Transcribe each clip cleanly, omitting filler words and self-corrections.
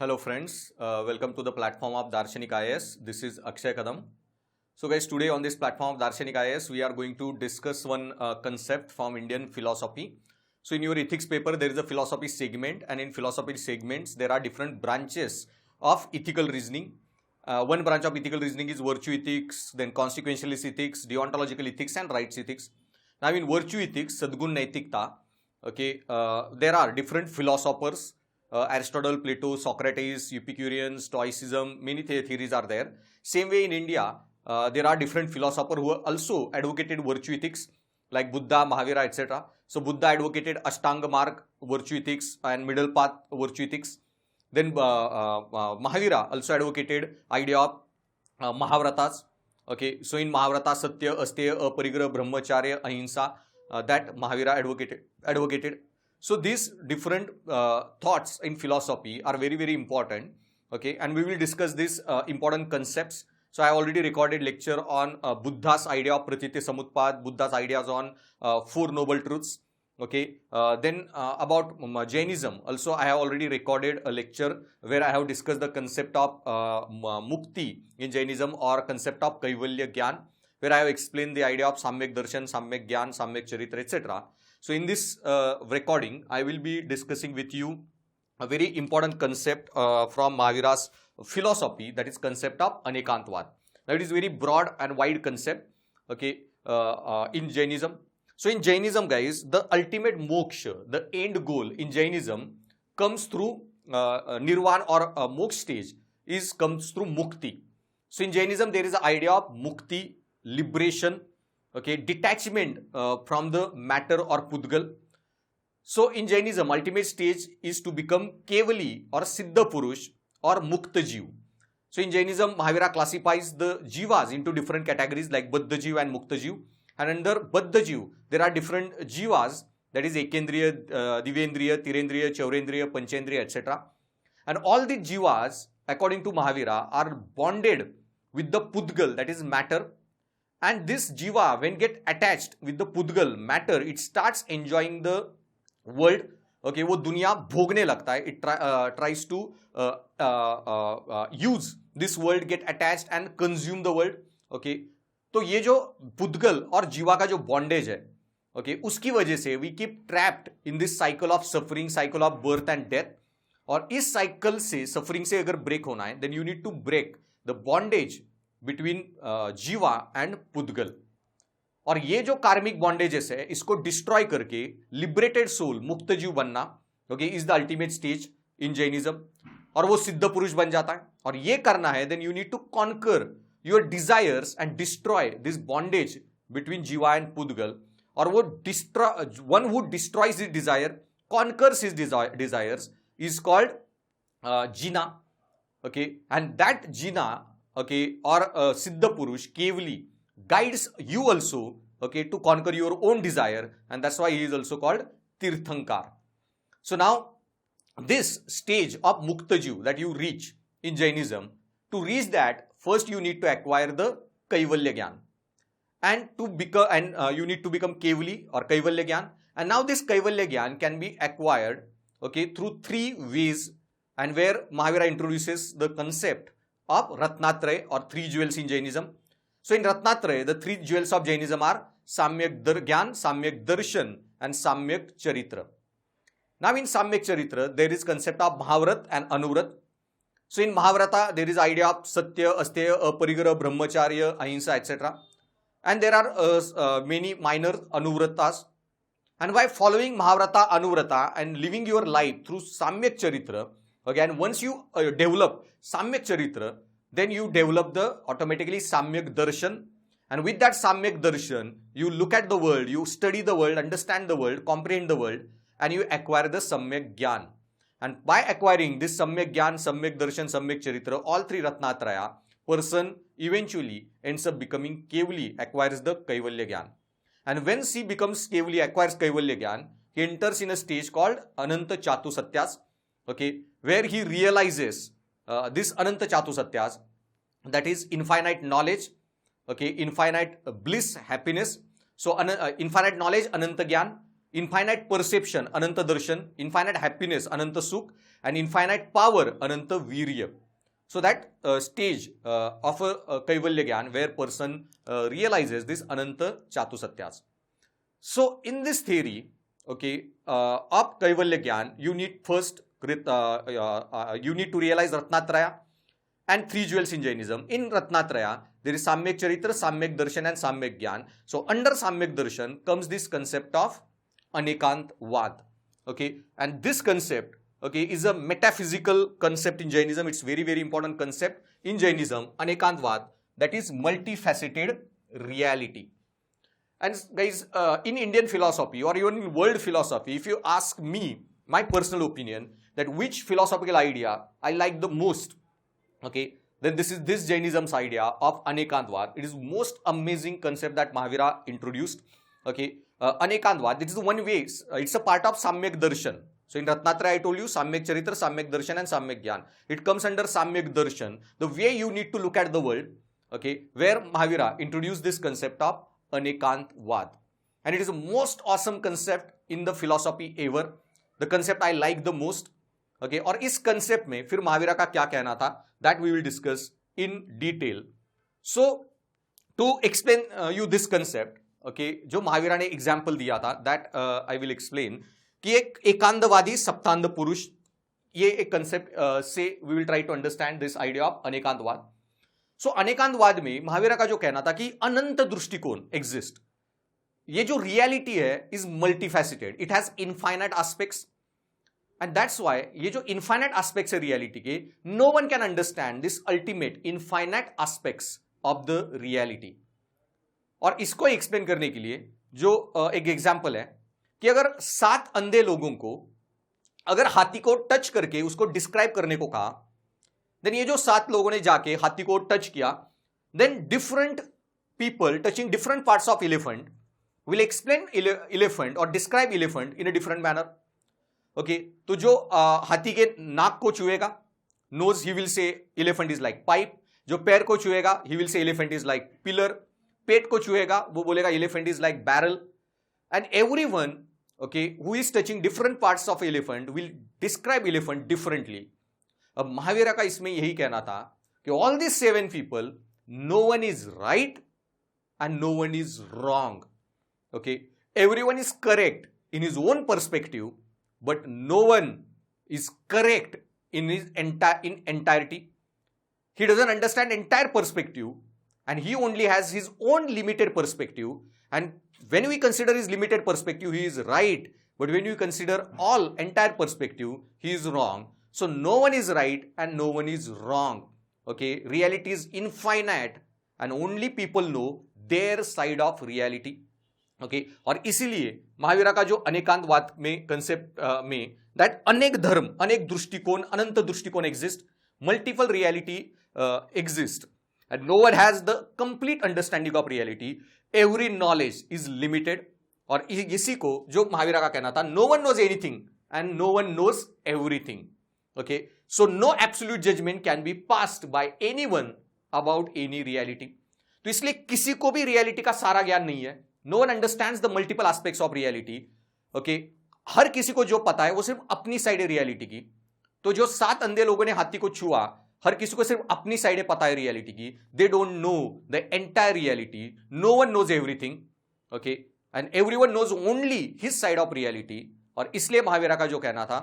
Hello friends, welcome to the platform of Darshanik IAS. This is Akshay Kadam. So guys, today on this platform of Darshanik IAS, we are going to discuss one concept from Indian philosophy. So in your ethics paper, there is a philosophy segment, and in philosophy segments, there are different branches of ethical reasoning. One branch of ethical reasoning is virtue ethics, then consequentialist ethics, deontological ethics, and rights ethics. Now in virtue ethics, Sadgun Naitikta, okay, there are different philosophers. Aristotle, Plato, Socrates, Epicurean, Stoicism, many theories are there. Same way in India, there are different philosophers who also advocated virtue ethics like Buddha, Mahavira, etc. So Buddha advocated Ashtanga Marg virtue ethics and middle path virtue ethics. Then Mahavira also advocated idea of Mahavratas. Okay, so in Mahavrata, Satya, Asteya, Aparigraha, Brahmacharya, Ahimsa, that Mahavira advocated. So these different thoughts in philosophy are very, very important. Okay, and we will discuss these important concepts. So I already recorded lecture on Buddha's idea of Pratitya Samutpad, Buddha's ideas on Four Noble Truths. Okay, then about Jainism. Also, I have already recorded a lecture where I have discussed the concept of Mukti in Jainism or concept of Kaivalya Gyan, where I have explained the idea of Samyak Darshan, Samyak Gyan, Samyak Charitra, etc. So in this recording, I will be discussing with you a very important concept from Mahavira's philosophy, that is concept of Anekantvad. Now it is very broad and wide concept, okay, in Jainism. So in Jainism, guys, the ultimate moksha, the end goal in Jainism comes through nirvana or moksha stage comes through mukti. So in Jainism, there is an idea of mukti, liberation, okay, detachment from the matter or pudgal. So in Jainism, ultimate stage is to become Kevali or Siddha Purush or Mukta Jiv. So in Jainism, Mahavira classifies the jivas into different categories like Baddha Jiv and Mukta Jiv. And under Baddha Jiv, there are different jivas, that is Ekendriya, Divendriya, Tirendriya, Chaurendriya, Panchendriya, etc. And all the jivas, according to Mahavira, are bonded with the pudgal, that is matter. And this jiva, when get attached with the pudgal matter, it starts enjoying the world. Okay, वो दुनिया भोगने लगता है. It tries to use this world, get attached and consume the world. Okay, तो ये जो पुद्गल और जीवा का जो बॉन्डेज है, okay, उसकी वजह से we keep trapped in this cycle of suffering, cycle of birth and death. और इस साइकिल से, सफरिंग से अगर ब्रेक होना है, then you need to break the bondage between जीवा एंड पुद्गल. और ये जो कार्मिक बॉन्डेजेस है, इसको डिस्ट्रॉय करके लिबरेटेड सोल, मुक्त जीव बनना, okay, is the ultimate stage in Jainism. और वो सिद्ध पुरुष बन जाता है. और ये करना है, then you need to conquer your desires and destroy this bondage between jiva and pudgala. और वो one who destroys his desire, conquers his desires, is called Jina. Okay, and that Jina, okay, or Siddha Purush, Kevali, guides you also, okay, to conquer your own desire, and that's why he is also called Tirthankar. So now, this stage of Mukta Jiv that you reach in Jainism, to reach that, first you need to acquire the Kaivalya Gyan, and you need to become Kevali or Kaivalya Gyan. And now this Kaivalya Gyan can be acquired, okay, through three ways, and where Mahavira introduces the concept of Ratnatraya or three jewels in Jainism. So in Ratnatraya, the three jewels of Jainism are Samyak Gyan, Samyak Darshan and Samyak Charitra. Now in Samyak Charitra, there is concept of Mahavrat and Anuvrat. So in Mahavrata, there is idea of Satya, Asteya, Aparigraha, Brahmacharya, Ahimsa, etc. And there are many minor Anuvratas. And by following Mahavrata, Anuvrata and living your life through Samyak Charitra, okay, and once you develop Samyak Charitra, then you develop the automatically Samyak Darshan. And with that Samyak Darshan, you look at the world, you study the world, understand the world, comprehend the world, and you acquire the Samyak Gyan. And by acquiring this Samyak Gyan, Samyak Darshan, Samyak Charitra, all three Ratnatraya, person eventually ends up becoming Kevali, acquires the Kaivalya Gyan. And when he becomes Kevali, acquires Kaivalya Gyan, he enters in a stage called Ananta Chatu Satyas, okay, where he realizes this Ananta Chatu Satyas, that is infinite knowledge, okay, infinite bliss, happiness. So infinite knowledge, Ananta Gyan, infinite perception अनंत दर्शन, infinite happiness अनंत सुख, and infinite power अनंत वीर्य. So that stage of a Kaivalya Gyan where person realizes this Ananta Chatusatyas. So in this theory, okay, of Kaivalya Gyan, you need first you need to realize Ratnatraya and three jewels in Jainism. In Ratnatraya, there is Samyak Charitra, Samyak Darshan, and Samyak Gyan. So under Samyak Darshan comes this concept of Anekant Vad. Okay, and this concept, okay, is a metaphysical concept in Jainism. It's very, very important concept in Jainism, Anekantvad, that is multifaceted reality. And guys, in Indian philosophy or even in world philosophy, if you ask me, my personal opinion, that which philosophical idea I like the most, okay, then this is this Jainism's idea of Anekantvad. It is most amazing concept that Mahavira introduced. Okay, Anekantvad, this is one way, it's a part of Samyak Darshan. So in Ratnatraya, I told you Samyak Charitra, Samyak Darshan, and Samyak Gyan. It comes under Samyak Darshan, the way you need to look at the world, okay, where Mahavira introduced this concept of Anekantvad. And it is the most awesome concept in the philosophy ever. The concept I like the most. Okay, और इस concept में फिर महावीरा का क्या कहना था, that we will discuss in detail. So to explain you this concept, okay, जो महावीरा ने example दिया था, that I will explain. कि एक एकांतवादी सप्तांत पुरुष, ये एक कंसेप्ट से we will try to understand this idea of Anekantavada. So Anekantavada में महावीरा का जो कहना था कि अनंत दृष्टिकोण एग्जिस्ट. ये जो रियलिटी है is multifaceted, it has infinite aspects, and that's why ये जो इनफाइनाइट एस्पेक्ट्स है रियलिटी के, no one can understand this ultimate infinite aspects of the reality. और इसको एक्सप्लेन करने के लिए जो एक एग्जाम्पल है कि अगर 7 अंधे लोगों को अगर हाथी को टच करके उसको डिस्क्राइब करने को कहा, देन ये जो 7 लोगों ने जाके हाथी को टच किया, then different people touching different parts of elephant will explain elephant और describe elephant in a different manner. Okay, तो जो हाथी के नाक को छुएगा, nose, he will say elephant is like pipe. जो पैर को छुएगा, he will say elephant is like pillar. पेट को छुएगा, वो बोलेगा elephant is like barrel. And everyone, okay, who is touching different parts of elephant will describe elephant differently. अब महावीरा का इसमें यही कहना था कि all these 7 people, no one is right and no one is wrong. Okay, everyone is correct in his own perspective, but no one is correct in his entirety. He doesn't understand entire perspective, and he only has his own limited perspective. And when we consider his limited perspective, he is right. But when you consider all entire perspective, he is wrong. So no one is right and no one is wrong. Okay, reality is infinite and only people know their side of reality. Okay, और इसीलिए महावीरा का जो अनेकांतवाद में concept में that अनेक धर्म, अनेक दृष्टिकोण, अनंत दृष्टिकोण exist, multiple reality exist, and no one has the complete understanding of reality. Every knowledge is limited. और इसी को जो महावीरा का कहना था, no one knows anything and no one knows everything. Okay, so no absolute judgment can be passed by anyone about any reality. तो इसलिए किसी को भी रियलिटी का सारा ज्ञान नहीं है. No one understands the multiple aspects of reality. Okay, हर किसी को जो पता है वो सिर्फ अपनी साइड है रियलिटी की. तो जो 7 अंधे लोगों ने हाथी को छुआ, हर किसी को सिर्फ अपनी साइड पता है रियलिटी की. They don't know the entire reality. No one knows everything. Okay, and everyone knows only his side of reality. और इसलिए महावीरा का जो कहना था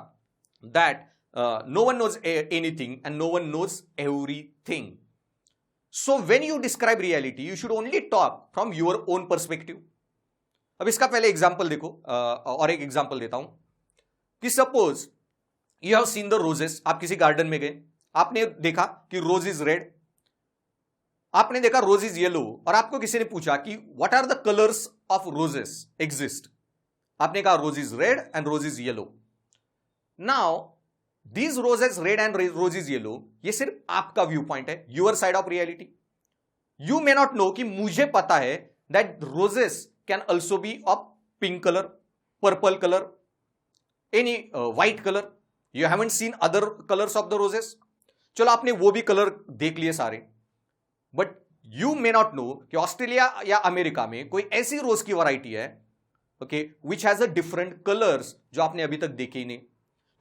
that no one knows anything and no one knows everything. So when you describe reality, you should only talk from your own perspective. अब इसका पहले example देखो, और एक एग्जाम्पल देता हूं कि suppose you have seen the roses. आप किसी गार्डन में गए, आपने देखा कि रोज इज रेड, आपने देखा रोज इज येलो, और आपको किसी ने पूछा कि what are the colours of roses exist. आपने कहा rose is red and rose is yellow. Now these roses red and rose is yellow, ये सिर्फ आपका व्यू पॉइंट है, your side of reality. You may not know कि मुझे पता है that roses can also be of pink colour, purple colour, any white colour. You haven't seen other colours of the roses. चलो आपने वो भी colour देख लिए सारे, but you may not know कि ऑस्ट्रेलिया या अमेरिका में कोई ऐसी रोज की वैरायटी है okay, which has a different colours जो आपने अभी तक देखे ही नहीं।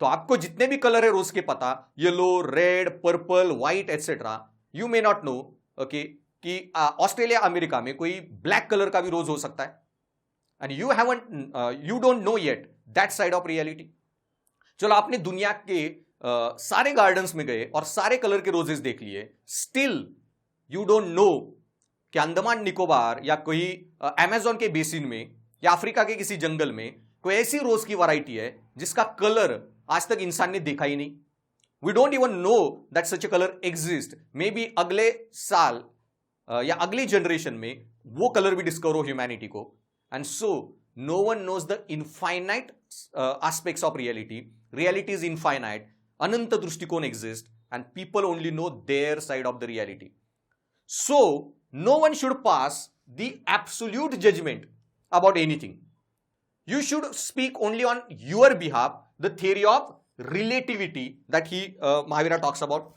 तो आपको जितने भी कलर है रोज के पता, yellow, red, purple, white etcetera, you may not no okay कि ऑस्ट्रेलिया अमेरिका में कोई ब्लैक कलर का भी रोज हो सकता है, and you don't know yet that side of reality. चलो आपने दुनिया के सारे गार्डन्स में गए और सारे कलर के रोजेस देख लिए, स्टिल यू डोंट नो कि अंडमान निकोबार या कोई अमेजोन के बेसिन में या अफ्रीका के किसी जंगल में कोई ऐसी रोज की वैरायटी है जिसका कलर आज तक इंसान ने देखा ही नहीं। We don't even know that such a colour exist. Maybe अगले साल या अगली जनरेशन में वो कलर भी डिस्कवर हो ह्यूमैनिटी को। And so no one knows the infinite aspects of reality. Reality is infinite, अनंत दृष्टिकोण exist and people only know their side of the reality. So no one should pass the absolute judgement about anything. You should speak only on your behalf the theory of relativity that Mahavira talks about,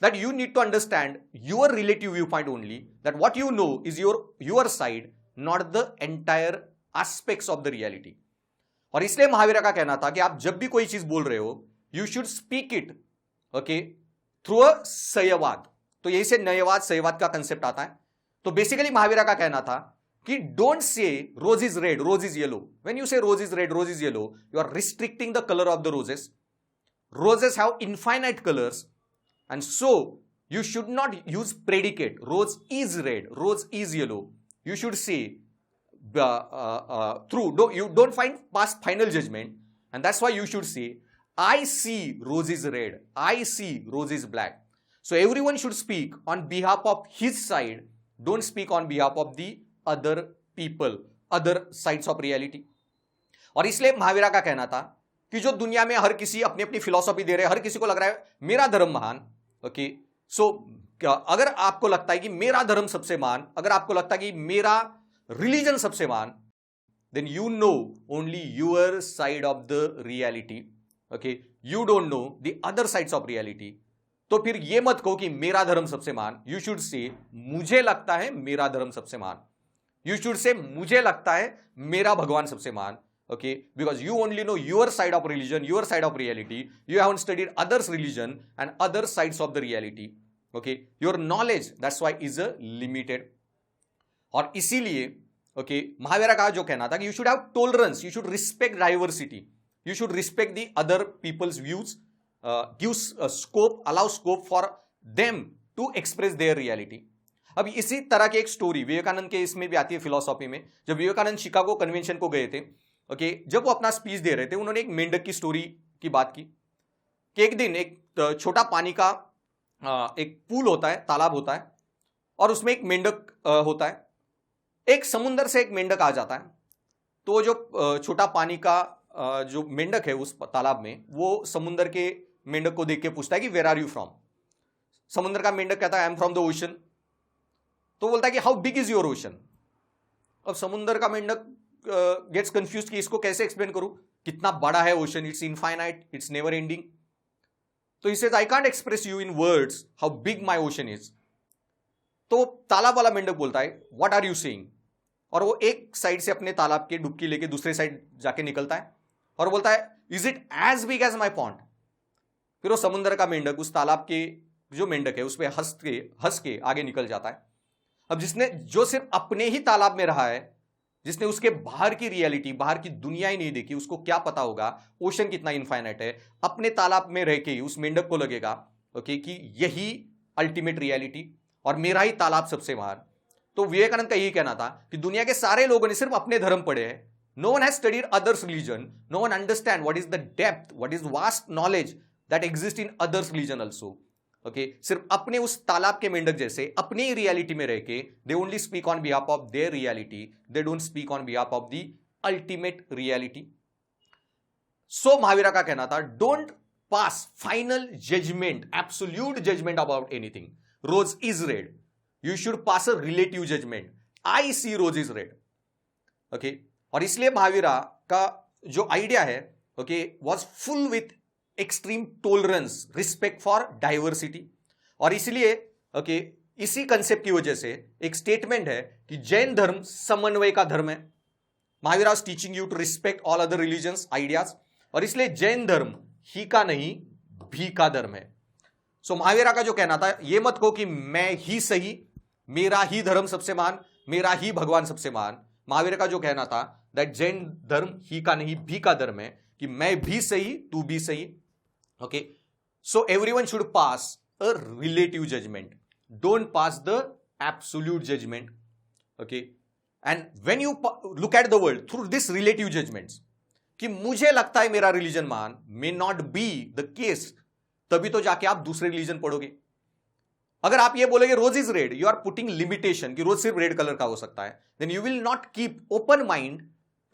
that you need to understand your relative viewpoint only, that what you know is your side, not the entire aspects of the reality. और इसलिए महावीरा का कहना था कि आप जब भी कोई चीज बोल रहे हो, you should speak it okay through a सयवाद। तो यही से नयवाद सयवाद का कंसेप्ट आता है। तो बेसिकली महावीरा का कहना था कि don't say rose is red, rose is yellow. When you say rose is red, rose is yellow, you are restricting the color of the roses. Roses have infinite colors, and so you should not use predicate. Rose is red, rose is yellow. You should say you don't find past final judgment, and that's why you should say, I see rose is red, I see rose is black. So everyone should speak on behalf of his side. Don't speak on behalf of the other people, other sides of reality. और इसलिए महावीरा का कहना था कि जो दुनिया में हर किसी अपनी अपनी फिलॉसफी दे रहे हैं, हर किसी को लग रहा है मेरा धर्म महान, ओके, सो अगर आपको लगता है कि मेरा धर्म सबसे महान, अगर आपको लगता है कि मेरा रिलीजन सबसे महान, then you know only your side of the reality, okay, you don't know the other sides of reality. तो फिर ये मत कहो कि मेरा धर्म सबसे महान, यू शुड से मुझे लगता है मेरा धर्म सबसे महान। You should say मुझे लगता है मेरा भगवान सबसे महान, okay, because you only know your side of religion, your side of reality. You haven't studied others' religion and other sides of the reality, okay. Your knowledge, that's why, is limited. और इसीलिए okay, Mahavira का जो कहना था कि you should have tolerance, you should respect diversity, you should respect the other people's views, give scope, allow scope for them to express their reality. अब इसी तरह की एक स्टोरी विवेकानंद के इसमें भी आती है फिलॉसफी में। जब विवेकानंद शिकागो कन्वेंशन को गए थे, ओके, जब वो अपना स्पीच दे रहे थे, उन्होंने एक मेंढक की स्टोरी की बात की कि एक दिन एक छोटा पानी का एक पूल होता है, तालाब होता है, और उसमें एक मेंढक होता है। एक समुंदर से एक मेंढक आ जाता है, तो जो छोटा पानी का जो मेंढक है उस तालाब में, वो समुंदर के मेंढक को देख के पूछता है कि वेयर आर यू फ्रॉम। समुंदर का मेंढक कहता है I am from the ocean. तो बोलता है कि how big is your ocean. अब समुंदर का मेंढक गेट्स कंफ्यूज कि इसको कैसे एक्सप्लेन करूं, कितना बड़ा है ocean, it's infinite, it's never ending. तो he says I can't express you in words how big my ocean is. तो तालाब वाला मेंढक बोलता है व्हाट आर यू सेइंग, और वो एक साइड से अपने तालाब की डुबकी लेके दूसरे साइड जाके निकलता है और बोलता है is it as big as my pond. फिर वो समुंदर का मेंढक उस तालाब के जो मेंढक है उस पर हंस के आगे निकल जाता है। अब जिसने जो सिर्फ अपने ही तालाब में रहा है, जिसने उसके बाहर की रियलिटी, बाहर की दुनिया ही नहीं देखी, उसको क्या पता होगा ओशन कितना इनफाइनाइट है। अपने तालाब में रह के ही उस मेंढक को लगेगा ओके कि यही अल्टीमेट रियलिटी और मेरा ही तालाब सबसे महान। तो विवेकानंद का यही कहना था कि दुनिया के सारे लोगों ने सिर्फ अपने धर्म पढ़े हैं। No one has studied others religion, no one understand what is the depth, what is vast knowledge that exist in others religion also, okay. सिर्फ अपने उस तालाब के मेंढक जैसे अपनी ही रियलिटी में रह के they only speak on behalf of their reality, they don't speak on behalf of the ultimate reality. So Mahavira का कहना था don't pass final judgement, absolute judgement about anything. Rose is red, you should pass a relative judgement, I see rose is red, okay. और इसलिए महावीरा का जो idea है okay was full with extreme tolerance, respect for diversity. और इसलिए okay इसी concept की वजह से एक स्टेटमेंट है कि जैन धर्म समन्वय का धर्म है। Mahavir was teaching you to respect all other religions ideas, और इसलिए जैन धर्म ही का नहीं भी का धर्म है। सो महावीरा का जो कहना था, ये मत कहो कि मैं ही सही, मेरा ही धर्म सबसे महान, मेरा ही भगवान सबसे महान। महावीर का जो कहना था दैट जैन धर्म ही का नहीं भी का धर्म है, कि मैं भी सही तू भी सही। Okay, so everyone should pass a relative judgement, don't pass the absolute judgement. Okay, and when you look at the world through this relative judgements, कि मुझे लगता है मेरा रिलीजन महान, may not be the case, तभी तो जाके आप दूसरे रिलीजन पढ़ोगे। अगर आप ये बोलेंगे rose is red, you are putting limitation कि रोज सिर्फ रेड कलर का हो सकता है, then you will not keep open mind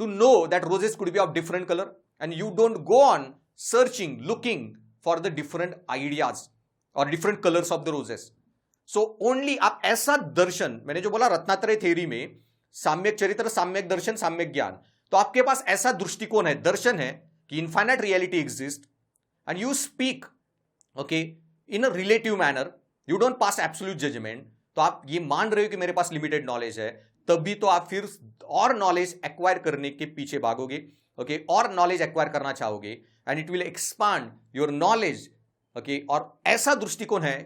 to know that roses could be of different colour, and you don't go on searching looking for the different ideas और different colours of the roses. So only आप ऐसा दर्शन, मैंने जो बोला Ratnatraya theory में साम्यक चरित्र, साम्यक दर्शन, साम्यक ज्ञान, तो आपके पास ऐसा दृष्टिकोण है, दर्शन है कि infinite reality exist and you speak okay in a relative manner, you don't pass absolute judgement. तो आप ये मान रहे हो कि मेरे पास लिमिटेड नॉलेज है, तभी तो आप फिर और नॉलेज एक्वायर करने के पीछे भागोगे। ओके, और नॉलेज एक्वायर करना चाहोगे and it will expand your knowledge. Okay, और ऐसा दृष्टिकोण है,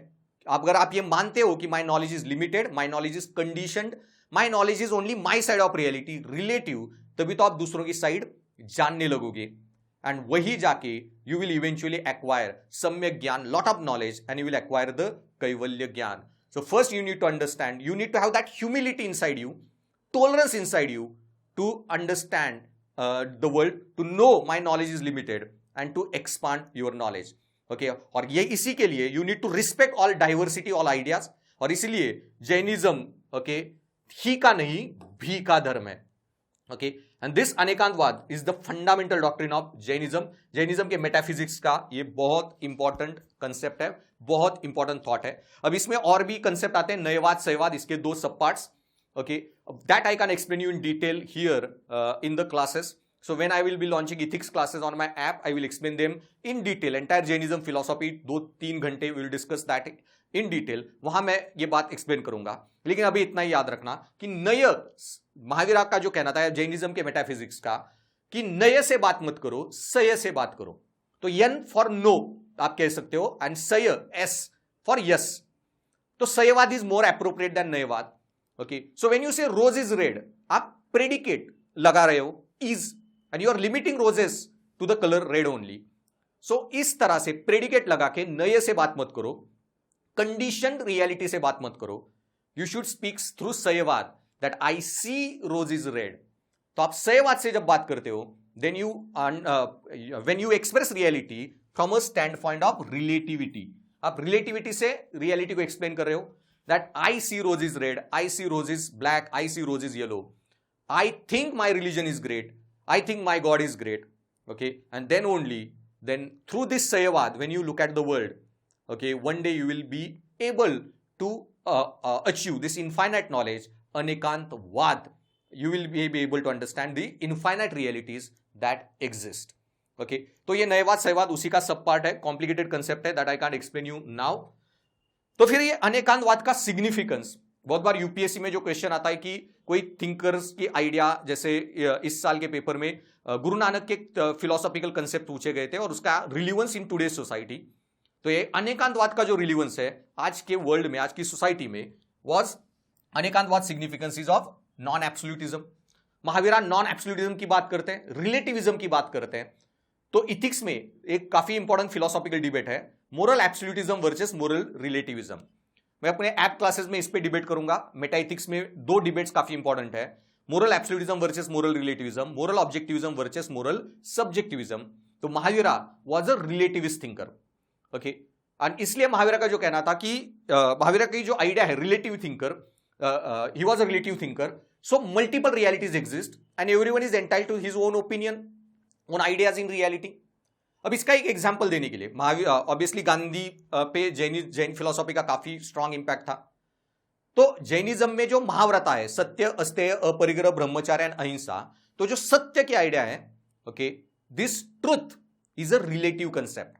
अगर आप ये मानते हो कि my knowledge is limited, my knowledge is conditioned, my knowledge is only my side of reality, relative, तभी तो आप दूसरों की साइड जानने लगोगे, एंड वही जाके यू विल इवेंचुअली एक्वायर सम्यक ज्ञान, lot of knowledge, and you will acquire the कैवल्य ज्ञान। So first you need to understand, you need to have that humility inside you, tolerance inside you to understand the world, to know my knowledge is limited and to expand your knowledge. Okay, और ये इसी के लिए you need to respect all diversity, all ideas, और इसीलिए Jainism okay ही का नहीं भी का धर्म है। Okay, and this Anekantavada is the fundamental doctrine of Jainism. Jainism के मेटाफिजिक्स का ये बहुत इंपॉर्टेंट कंसेप्ट है, बहुत इंपॉर्टेंट थॉट है। अब इसमें और भी कंसेप्ट आते हैं, नयवाद, सयवाद, इसके दो सब parts. Okay, that I can explain you in detail here in the classes. So when I will be launching ethics classes on my app, I will explain them in detail, entire Jainism philosophy, 2-3 घंटे we will discuss that in detail, वहां मैं ये बात explain करूंगा। लेकिन अभी इतना ही याद रखना कि नय, महावीरा का जो कहना था जैनिज्म के मेटाफिजिक्स का, कि नय से बात मत करो, सय से बात करो। तो यन फॉर नो आप कह सकते हो, एंड सय एस फॉर यस। तो syadvada is more appropriate than nayavada. Okay, so when you say rose is red, आप प्रेडिकेट लगा रहे हो is, and you are limiting roses to the color red only. So इस तरह से प्रेडिकेट लगा के नए से बात मत करो, कंडीशनड रियलिटी से बात मत करो। You should speak through syadvada that I see rose is red. तो आप सयवाद से जब बात करते हो, then you when you express reality from a standpoint of relativity, आप रिलेटिविटी से रियलिटी को एक्सप्लेन कर रहे हो that I see rose is red, I see rose is black, I see rose is yellow, I think my religion is great, I think my God is great. Okay, and then only, then through this sayavad, when you look at the world, okay, one day you will be able to achieve this infinite knowledge, anekantvad. You will be able to understand the infinite realities that exist. Okay, तो ये नयवाद सयवाद उसी का सब part है, complicated concept है, that I can't explain you now. तो फिर ये अनेकांतवाद का सिग्निफिकेंस, बहुत बार यूपीएससी में जो क्वेश्चन आता है कि कोई थिंकर्स की आइडिया, जैसे इस साल के पेपर में गुरु नानक के फिलोसॉफिकल कंसेप्ट पूछे गए थे और उसका रिलीवेंस इन टुडे सोसाइटी। तो ये अनेकांतवाद का जो रिलीवेंस है आज के वर्ल्ड में, आज की सोसाइटी में, was Anekantavada significance is of non absolutism. Mahavira non absolutism की बात करते हैं, रिलेटिविज्म की बात करते हैं। तो इथिक्स में एक काफी इंपॉर्टेंट फिलोसॉफिकल डिबेट है, moral absolutism versus moral relativism. मैं अपने ऐप क्लासेस में इस पे डिबेट करूंगा। मेटा इथिक्स में दो डिबेट्स काफी इंपॉर्टेंट है, moral absolutism versus moral relativism, moral objectivism versus moral subjectivism. तो Mahavira was a relativist thinker. Okay, and इसलिए महावीरा का जो कहना था कि महावीरा की जो आइडिया है relative thinker, he was a relative thinker. So multiple realities exist and everyone is entitled to his own opinion, own ideas in reality. अब इसका एक एग्जाम्पल देने के लिए, महावीर ऑब्वियसली गांधी पे जैन फिलोसॉफी का काफी स्ट्रांग इंपैक्ट था। तो जैनिज्म में जो महाव्रता है, सत्य, अस्तेय, अपरिग्रह, ब्रह्मचर्य एंड अहिंसा, तो जो सत्य की आइडिया है, okay, this truth is a relative concept.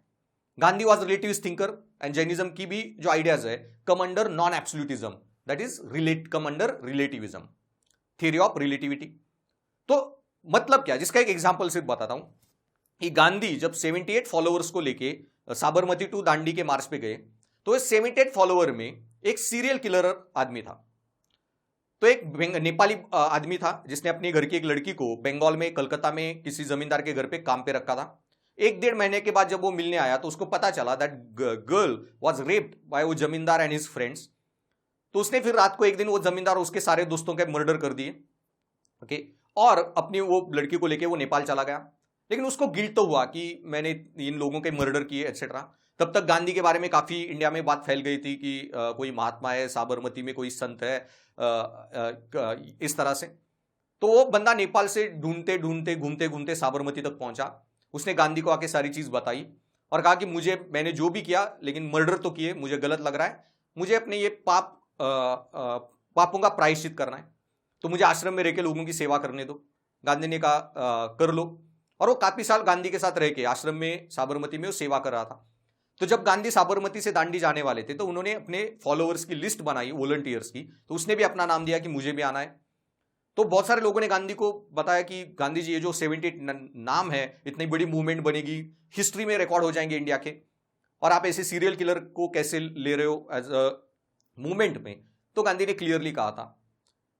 Gandhi was relativist thinker and Jainism की भी जो आइडियाज है come under non absolutism, that is come under relativism, theory of relativity. तो मतलब क्या, जिसका एक एग्जाम्पल सिर्फ बताता हूं कि गांधी जब 78 फॉलोअर्स को लेके साबरमती टू दांडी के मार्च पे गए, तो इस 78 फॉलोअर में एक सीरियल किलर आदमी था। तो एक नेपाली आदमी था जिसने अपने घर की एक लड़की को बंगाल में, कलकत्ता में किसी जमींदार के घर पे काम पे रखा था। 1-1.5 महीने के बाद जब वो मिलने आया तो उसको पता चला that girl was raped by वो जमींदार एंड हिज फ्रेंड्स। तो उसने फिर रात को एक दिन वो जमींदार और उसके सारे दोस्तों के मर्डर कर दिए, ओके, और अपनी वो लड़की को लेके वो नेपाल चला गया। लेकिन उसको गिल्ट तो हुआ कि मैंने इन लोगों के मर्डर किए एक्सेट्रा। तब तक गांधी के बारे में काफी इंडिया में बात फैल गई थी कि कोई महात्मा है, साबरमती में कोई संत है, इस तरह से। तो वो बंदा नेपाल से ढूंढते ढूंढते घूमते घूमते साबरमती तक पहुंचा। उसने गांधी को आके सारी चीज बताई और कहा कि मैंने जो भी किया, लेकिन मर्डर तो किए, मुझे गलत लग रहा है, मुझे अपने ये पापों का प्रायश्चित करना है, तो मुझे आश्रम में रह के लोगों की सेवा करने दो। गांधी ने कहा कर लो, और वो काफी साल गांधी के साथ रह के आश्रम में साबरमती में वो सेवा कर रहा था। तो जब गांधी साबरमती से दांडी जाने वाले थे तो उन्होंने अपने फॉलोअर्स की लिस्ट बनाई, वॉलंटियर्स की, तो उसने भी अपना नाम दिया कि मुझे भी आना है। तो बहुत सारे लोगों ने गांधी को बताया कि गांधी जी ये जो 78 नाम है, इतनी बड़ी मूवमेंट बनेगी, हिस्ट्री में रिकॉर्ड हो जाएंगे इंडिया के, और आप ऐसे सीरियल किलर को कैसे ले रहे हो एज अ मूवमेंट में। तो गांधी ने क्लियरली कहा था,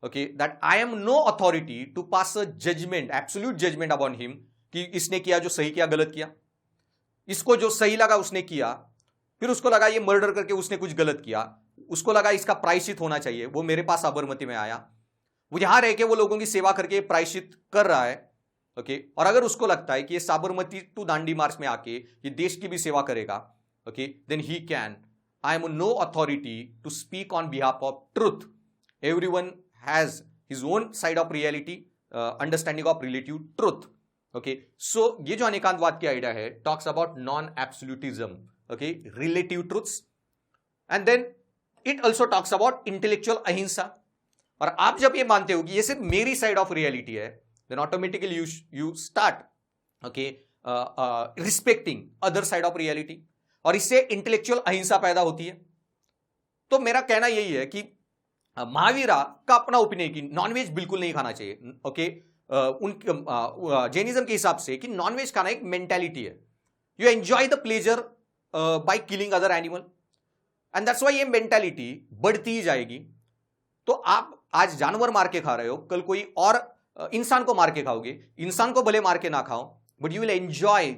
okay, that I am no authority to pass a judgement, absolute judgement upon him, कि इसने किया जो सही किया, गलत किया। इसको जो सही लगा उसने किया, फिर उसको लगा ये मर्डर करके उसने कुछ गलत किया, उसको लगा इसका प्रायश्चित होना चाहिए, वो मेरे पास साबरमती में आया, वो यहां रह के वो लोगों की सेवा करके प्रायश्चित कर रहा है, ओके। और अगर उसको लगता है कि ये साबरमती टू दांडी मार्च में आके ये देश की भी सेवा करेगा, okay, then he can. I am no authority to speak on behalf of truth. Everyone has his own side of reality, understanding of relative truth, okay. So ये जो अनेकांतवाद की आइडिया है, talks about non absolutism, okay, relative truths, and then it also talks about intellectual ahimsa. और आप जब ये मानते हो कि ये सिर्फ मेरी साइड ऑफ रियलिटी है, then automatically you start, okay, respecting other side of reality, और इससे इंटेलेक्चुअल अहिंसा पैदा होती है। तो मेरा कहना यही है कि महावीरा का अपना ओपिनियन कि नॉनवेज बिल्कुल नहीं खाना चाहिए, ओके, जैनिज्म के हिसाब से कि नॉनवेज खाना एक मेंटालिटी है, you enjoy the pleasure by killing other animal, and that's why ये मेंटालिटी बढ़ती ही जाएगी। तो आप आज जानवर मार के खा रहे हो, कल कोई और इंसान को मार के खाओगे, इंसान को भले मार के ना खाओ, but you will enjoy,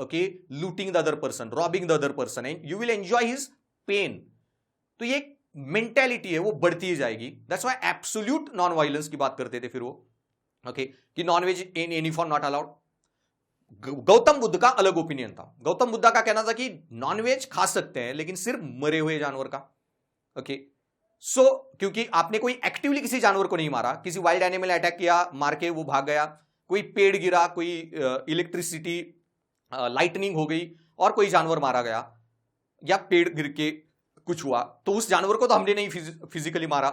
okay, looting the other person, robbing the other person, and you will enjoy his pain. तो ये मेंटालिटी है, वो बढ़ती ही जाएगी। That's why absolute non violence की बात करते थे फिर वो, ओके, कि non veg in any form not allowed. Gautam Buddha का अलग ओपिनियन था। गौतम बुद्ध का कहना था कि नॉनवेज खा सकते हैं लेकिन सिर्फ मरे हुए जानवर का, ओके। सो क्योंकि आपने कोई एक्टिवली किसी जानवर को नहीं मारा, किसी वाइल्ड एनिमल अटैक किया, मार के वो भाग गया, कोई पेड़ गिरा, कोई इलेक्ट्रिसिटी लाइटनिंग हो गई और कोई जानवर मारा गया, या पेड़ गिर के कुछ हुआ, तो उस जानवर को तो हमने नहीं फिजिकली मारा,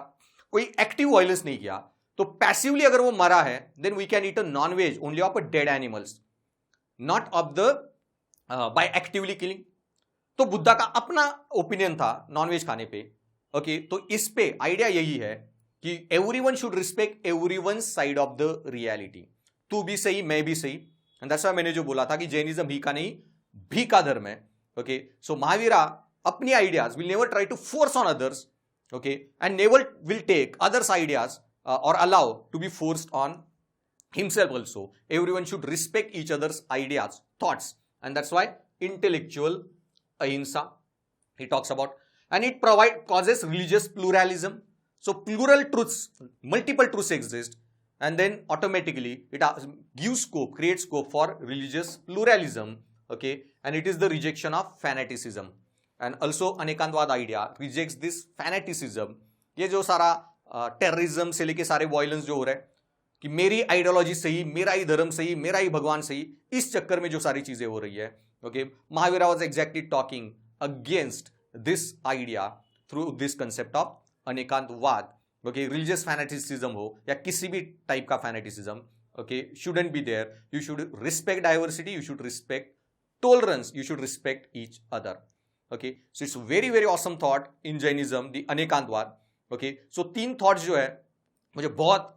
कोई एक्टिव वायलेंस नहीं किया। तो पैसिवली अगर वो मरा है, then we can eat a non veg only of dead animals, not of the by actively killing. तो बुद्धा का अपना ओपिनियन था नॉनवेज खाने पे, ओके। तो इस पे आइडिया यही है कि everyone should respect everyone side of the reality, तू भी सही मैं भी सही। एंड दैट्स व्हाई मैंने जो बोला था कि जैनिज्म ही का नहीं भी का धर्म है, ओके। सो महावीरा अपनी ideas will never try to force on others, okay, and never will take others ideas or allow to be forced on himself also. Everyone should respect each other's ideas, thoughts, and that's why intellectual ahimsa he talks about, and it causes religious pluralism. So plural truths, multiple truths exist, and then automatically it gives scope, creates scope for religious pluralism, okay, and it is the rejection of fanaticism. And also Anekantavada idea rejects this fanaticism. ये जो सारा terrorism से लेके सारे violence जो हो रहा है कि मेरी आइडियोलॉजी सही, मेरा ही धर्म सही, मेरा ही भगवान सही, इस चक्कर में जो सारी चीजें हो रही है, okay, Mahavira was exactly talking against this idea through this concept of Anekantavada, okay. Religious fanaticism हो या किसी भी टाइप का fanaticism, okay, shouldn't be there. You should respect diversity, you should respect tolerance, you should respect each other, okay. So it's very very awesome thought in Jainism, the Anekantavada, okay. So तीन thoughts जो है मुझे बहुत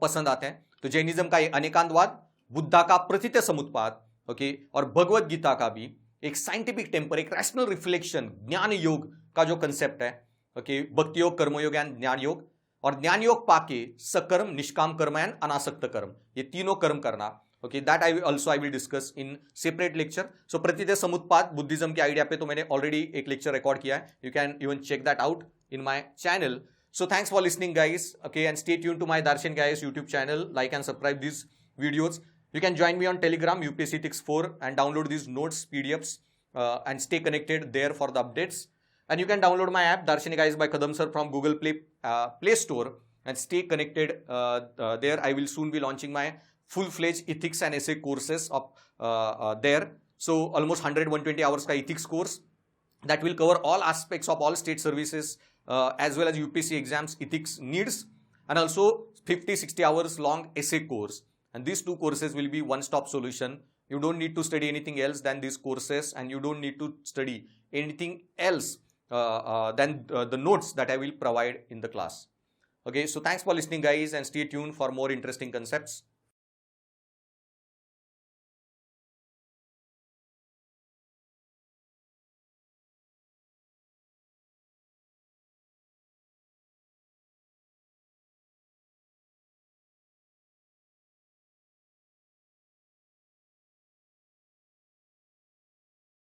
पसंद आते हैं। तो Jainism का अनेकांतवाद, बुद्धा का प्रथित समुत्पाद, ओके, और भगवत गीता का भी एक साइंटिफिक टेम्पर, एक रैशनल रिफ्लेक्शन, ज्ञान योग का जो कंसेप्ट है, ओके, भक्ति योग, कर्मयोग एंड ज्ञान योग, और ज्ञान योग पाके सकर्म, निष्काम कर्म एंड अनासक्त कर्म, ये तीनों कर्म करना, okay, that I will discuss in separate lecture. So Pratitya Samutpada Buddhism के आइडिया पे तो मैंने ऑलरेडी एक लेक्चर रिकॉर्ड किया है, you can even check that out in my channel. So thanks for listening, guys. Okay, and stay tuned to my Darshan IAS YouTube channel. Like and subscribe these videos. You can join me on Telegram, UPSC Tics 4, and download these notes, PDFs, and stay connected there for the updates. And you can download my app, Darshan IAS by Kadam Sir, from Google Play Store, and stay connected there. I will soon be launching my full-fledged ethics and essay courses up there. So almost 120 hours ka ethics course that will cover all aspects of all state services, as well as UPSC exams ethics needs, and also 50-60 hours long essay course. And these two courses will be one-stop solution. You don't need to study anything else than these courses, and you don't need to study anything else than the notes that I will provide in the class. Okay, so thanks for listening, guys, and stay tuned for more interesting concepts.